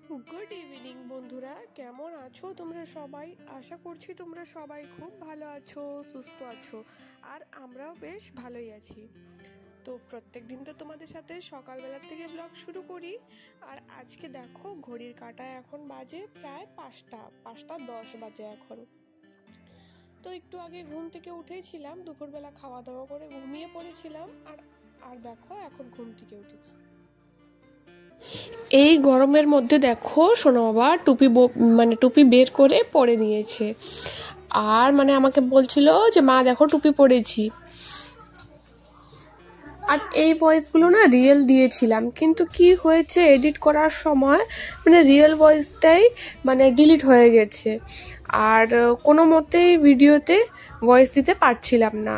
Good evening বন্ধুরা, কেমন আছো তোমরা সবাই? আশা করছি তোমরা সবাই খুব ভালো আছো, সুস্থ আছো। আর আমরাও বেশ ভালোই আছি। তো প্রত্যেক দিন তো তোমাদের সাথে সকালবেলার থেকে ব্লগ শুরু করি। আর আজকে দেখো ঘড়ির কাঁটায় এখন বাজে প্রায় 5টা 10 বাজে এখন। তো একটু আগে ঘুম থেকে উঠেছিলাম, দুপুরবেলা খাওয়া দাওয়া করে ঘুমিয়ে পড়েছিলাম। আর আর দেখো এখন ঘুম থেকে উঠেছি। এই গরমের মধ্যে দেখো সোনা বাবা টুপি বের করে পরে নিয়েছে। আর আমাকে বলছিল যে মা দেখো টুপি পরেছি। আর এই ভয়েসগুলো না রিয়েল দিয়েছিলাম, কিন্তু কি হয়েছে এডিট করার সময় রিয়েল ভয়েসটাই ডিলিট হয়ে গেছে। আর কোনো মতেই ভিডিওতে ভয়েস দিতে পারছিলাম না,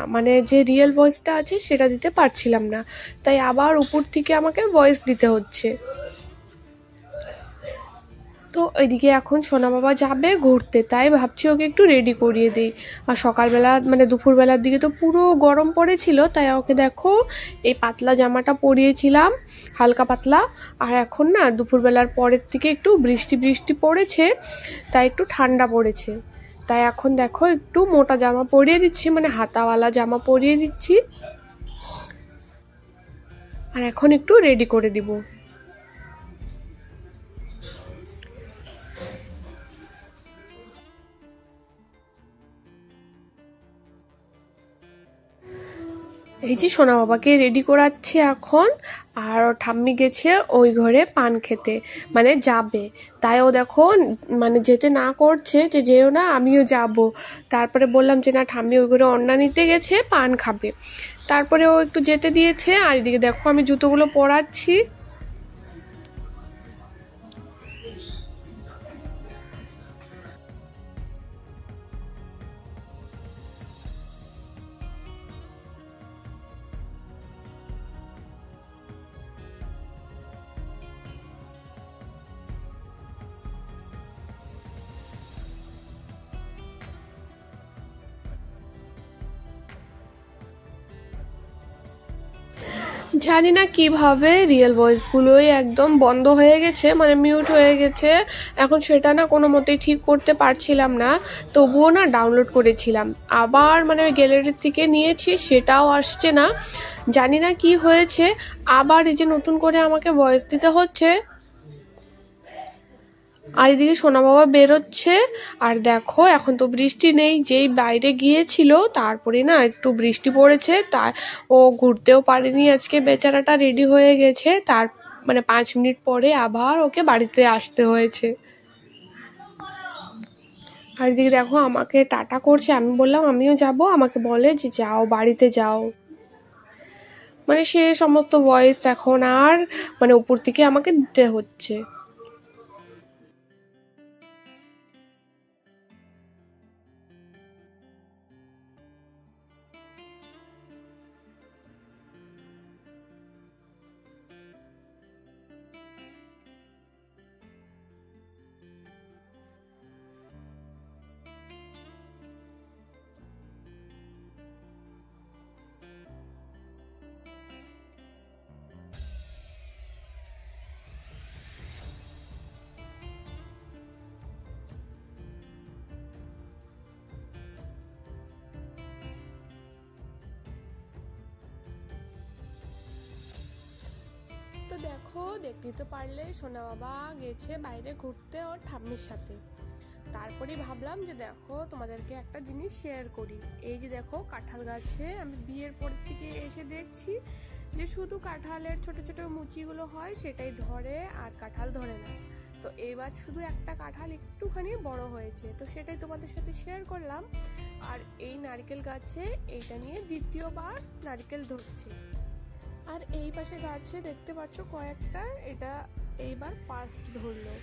যে রিয়েল ভয়েসটা আছে সেটা দিতে পারছিলাম না। তাই আবার উপর থেকে আমাকে ভয়েস দিতে হচ্ছে। তো এদিকে এখন সোনা বাবা যাবে ঘুরতে, তাই ভাবছি ওকে একটু রেডি করিয়ে দিই। আর সকালবেলা দুপুরবেলার দিকে তো পুরো গরম পড়েছিল, তাই ওকে দেখো এই পাতলা জামাটা পরিয়েছিলাম, হালকা পাতলা। আর এখন না দুপুরবেলার পরের থেকে একটু বৃষ্টি বৃষ্টি পড়েছে, তাই একটু ঠান্ডা পড়েছে। তাই এখন দেখো একটু মোটা জামা পরিয়ে দিচ্ছি, হাতাওয়ালা জামা পরিয়ে দিচ্ছি। আর এখন একটু রেডি করে দিব। এই যে সোনা বাবাকে রেডি করাচ্ছি এখন। আর ঠাম্মি গেছে ওই ঘরে পান খেতে, যাবে। তাই ও দেখো যেতে না করছে, যে যেও না আমিও যাব। তারপরে বললাম যে না, ঠাম্মি ওই ঘরে অন্না নিতে গেছে, পান খাবে। তারপরে ও একটু যেতে দিয়েছে। আর এদিকে দেখো আমি জুতোগুলো পরাচ্ছি। জানি না কিভাবে রিয়েল ভয়েসগুলোই একদম বন্ধ হয়ে গেছে, মিউট হয়ে গেছে। এখন সেটা না কোনো মতেই ঠিক করতে পারছিলাম না। তবুও না ডাউনলোড করেছিলাম, আবার ওই গ্যালারির থেকে নিয়েছি, সেটাও আসছে না। জানি না কি হয়েছে। আবার এই যে নতুন করে আমাকে ভয়েস দিতে হচ্ছে। আর এদিকে সোনা বাবা বেরোচ্ছে। আর দেখো এখন তো বৃষ্টি নেই, যেই বাইরে গিয়েছিল তারপরে না একটু বৃষ্টি পড়েছে, তাই ও ঘুরতেও পারেনি আজকে, বেচারাটা রেডি হয়ে গেছে। তার 5 মিনিট পরে আবার ওকে বাড়িতে আসতে হয়েছে। আর এদিকে দেখো আমাকে টাটা করছে, আমি বললাম আমিও যাব, আমাকে বলে যে যাও বাড়িতে যাও। সে সমস্ত ভয়েস এখন আর উপর থেকে আমাকে দিতে হচ্ছে। তো দেখো, দেখতেই তো পারলে সোনা বাবা গেছে বাইরে ঘুরতে ওর ঠাম্মির সাথে। তারপরেই ভাবলাম যে দেখো তোমাদেরকে একটা জিনিস শেয়ার করি। এই যে দেখো কাঁঠাল গাছে আমি বিয়ের পর থেকে এসে দেখছি যে শুধু কাঁঠালের ছোট ছোট মুচিগুলো হয়, সেটাই ধরে, আর কাঁঠাল ধরে না। তো এবার শুধু একটা কাঁঠাল একটুখানি বড় হয়েছে, তো সেটাই তোমাদের সাথে শেয়ার করলাম। আর এই নারকেল গাছে এইটা নিয়ে দ্বিতীয়বার নারকেল ধরছে। আর এই পাশে গাছে দেখতে পাচ্ছ কয়েকটা, এটা এইবার ফার্স্ট ধরলো।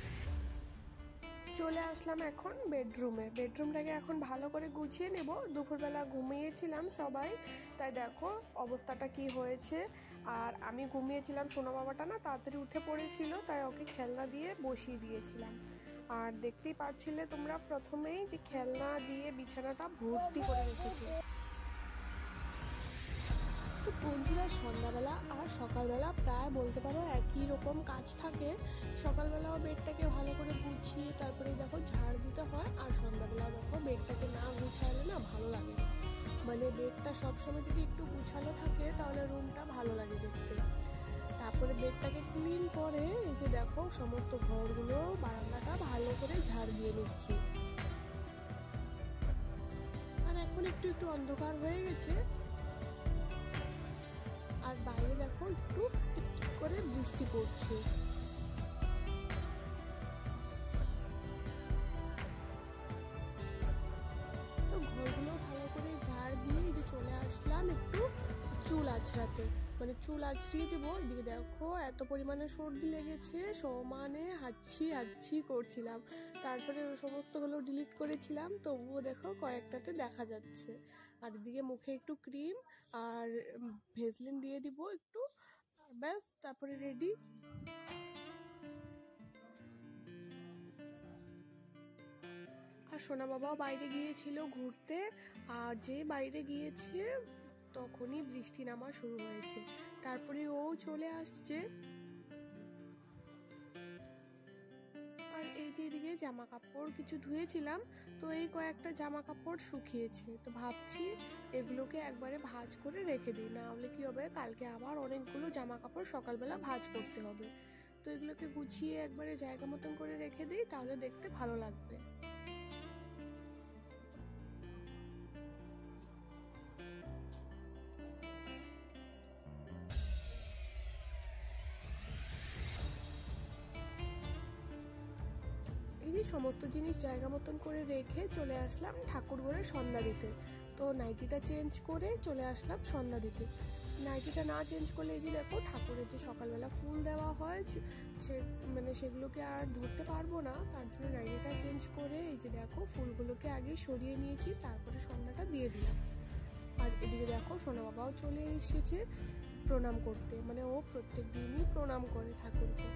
চলে আসলাম এখন বেডরুমটাকে এখন ভালো করে গুছিয়ে নেব। দুপুরবেলা ঘুমিয়েছিলাম সবাই, তাই দেখো অবস্থাটা কি হয়েছে। আর আমি ঘুমিয়েছিলাম, সোনা বাবাটা না তাড়াতাড়ি উঠে পড়েছিল, তাই ওকে খেলনা দিয়ে বসিয়ে দিয়েছিলাম। আর দেখতেই পাচ্ছিলে তোমরা প্রথমেই যে খেলনা দিয়ে বিছানাটা ভর্তি করে রেখেছে। তো বন্ধুরা, সন্ধ্যাবেলা আর সকালবেলা প্রায় বলতে পারো একই রকম কাজ থাকে। সকালবেলাও বেডটাকে ভালো করে গুছিয়ে তারপরে দেখো ঝাড় দিতে হয়, আর সন্ধ্যাবেলাও দেখো বেডটাকে না গুছালে না ভালো লাগে না। মানে বেডটা সবসময় যদি একটু গুছালো থাকে তাহলে রুমটা ভালো লাগে দেখতে। তারপরে বেডটাকে ক্লিন করে এই যে দেখো সমস্ত ঘরগুলো বারান্দাটা ভালো করে ঝাড় দিয়ে নিচ্ছি। আর এখন একটু একটু অন্ধকার হয়ে গেছে, আর বাইরে দেখো একটু টিপটিপ করে বৃষ্টি পড়ছে। তো ঘরগুলো ভালো করে ঝাড় দিয়ে এই যে চলে আসলাম একটু চুল আঁচড়াতে, মানে চুল আঁচড়িয়ে দেবো। এদিকে দেখো এত পরিমাণে সর্দি লেগেছে, সমানে হাঁচি করছিলাম। তারপরে সমস্তগুলো ডিলিট করেছিলাম, তবুও দেখো কয়েকটাতে দেখা যাচ্ছে। আর এদিকে মুখে একটু ক্রিম আর ভেসলিন দিয়ে দিব একটু, ব্যাস তারপরে রেডি। আর সোনা বাবাও বাইরে গিয়েছিল ঘুরতে, আর যে বাইরে গিয়েছে তখনই বৃষ্টি নামা শুরু হয়েছে। তারপরে ও চলে আসছে। আর এই যে এদিকে জামা কাপড় কিছু ধুয়েছিলাম, তো এই কয়েকটা জামা কাপড় শুকিয়েছে, তো ভাবছি এগুলোকে একবারে ভাঁজ করে রেখে দিই, না হলে কি হবে কালকে আবার অনেকগুলো জামা কাপড় সকালবেলা ভাঁজ করতে হবে। তো এগুলোকে গুছিয়ে একবারে জায়গা মতন করে রেখে দিই, তাহলে দেখতে ভালো লাগবে। এই যে সমস্ত জিনিস জায়গা মতন করে রেখে চলে আসলাম ঠাকুর ঘরে সন্ধ্যা দিতে। তো নাইটিটা চেঞ্জ করে চলে আসলাম সন্ধ্যা দিতে। নাইটিটা না চেঞ্জ করলে এই যে দেখো ঠাকুরের যে সকালবেলা ফুল দেওয়া হয় সেগুলোকে আর ধরতে পারবো না, তার জন্য নাইটিটা চেঞ্জ করে এই যে দেখো ফুলগুলোকে আগে সরিয়ে নিয়েছি, তারপরে সন্ধ্যাটা দিয়ে দিলাম। আর এদিকে দেখো সোনা বাবাও চলে এসেছে প্রণাম করতে, মানে ও প্রত্যেক দিনই প্রণাম করে ঠাকুরকে।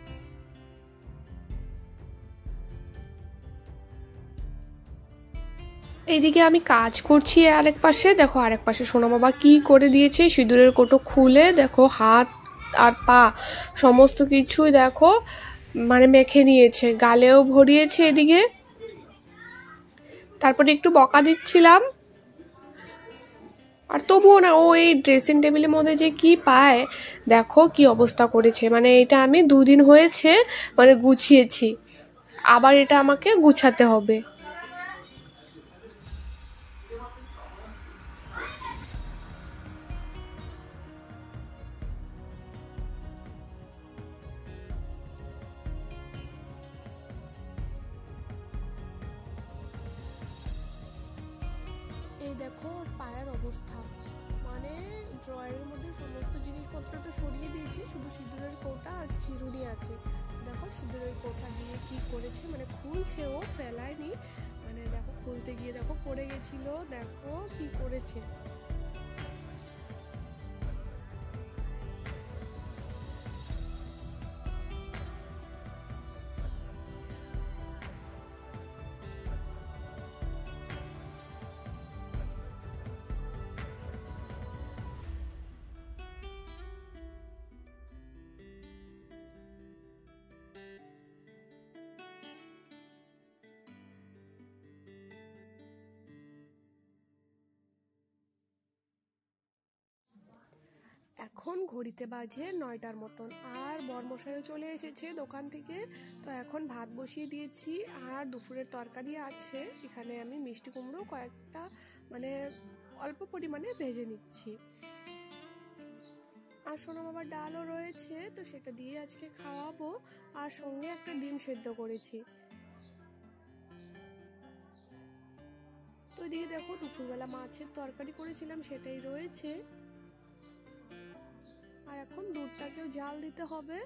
এইদিকে আমি কাজ করছি আরেক পাশে, দেখো আরেক পাশে সোনা বাবা কি করে দিয়েছে, সিঁদুরের কোটো খুলে দেখো হাত আর পা সমস্ত কিছুই দেখো মানে মেখে নিয়েছে, গালেও ভরিয়েছে এদিকে। তারপরে একটু বকা দিচ্ছিলাম, আর তবুও না ও এই ড্রেসিং টেবিলের মধ্যে যে কি পায় দেখো কি অবস্থা করেছে। মানে এটা আমি 2 দিন হয়েছে মানে গুছিয়েছি, আবার এটা আমাকে গুছাতে হবে। এই দেখো ওর পায়ের অবস্থা, মানে ড্রয়ারের মধ্যে সমস্ত জিনিসপত্র তো সরিয়ে দিয়েছি, শুধু সিঁদুরের কৌটা আর চিরুনি আছে। দেখো সিঁদুরের কৌটা দিয়ে কি করেছে, মানে খুলছে, ও ফেলায়নি, মানে দেখো খুলতে গিয়ে দেখো পড়ে গেছিল, দেখো কি করেছে। এখন ঘড়িতে বাজে 9টার মতন, আর বরমশাইও চলে এসেছে দোকান থেকে। তো এখন ভাত বসিয়ে দিয়েছি, আর দুপুরের তরকারি আছে। এখানে আমি মিষ্টি কুমড়ো কয়েকটা মানে অল্প পরিমাণে ভেজে নিচ্ছি, আর সোনা বাবার ডালও রয়েছে, তো সেটা দিয়ে আজকে খাওয়াবো। আর সঙ্গে একটা ডিম সেদ্ধ করেছি। তো এদিকে দেখো দুপুরবেলা মাছের তরকারি করেছিলাম, সেটাই রয়েছে। আর এখন দুধটাকেও জাল দিতে হবে।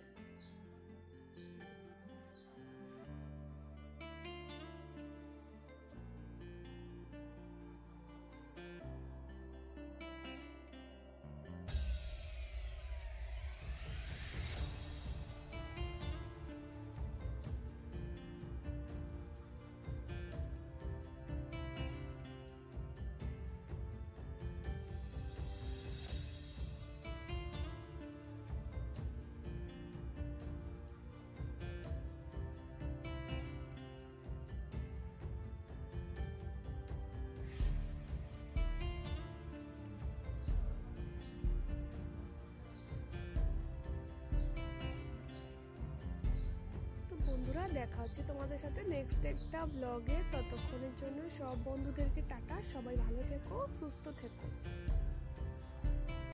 দেখা হচ্ছে তোমাদের সাথে নেক্সট একটা ব্লগে। ততক্ষণের জন্য সব বন্ধুদেরকে টাটা, সবাই ভালো থেকো, সুস্থ থেকো।